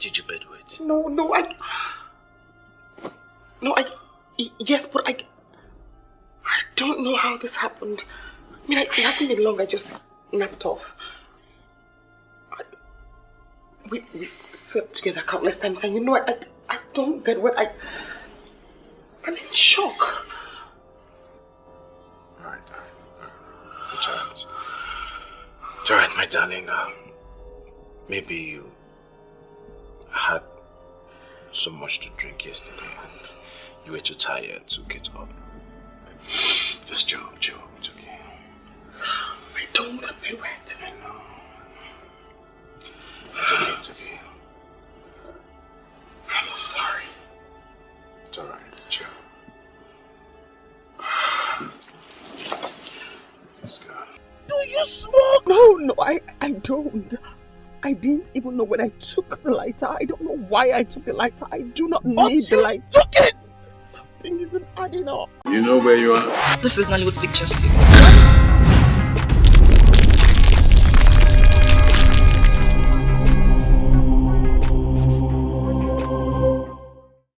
did you bedwet? No, yes, but I don't know how this happened. I mean, it hasn't been long, I just napped off. We slept together countless times, and you know what, I don't bedwet, I'm in shock. Alright. It's alright, my darling. Maybe you had so much to drink yesterday and you were too tired to get up. Just chill, it's okay. I don't bedwet. I know. It's okay. I'm sorry. It's alright, chill. Let's go. Do you smoke? No, I don't. I didn't even know when I took the lighter. I don't know why I took the lighter. I do not need the lighter. Took it! Something isn't adding up. You know where you are? This is Nollywood Pictures TV.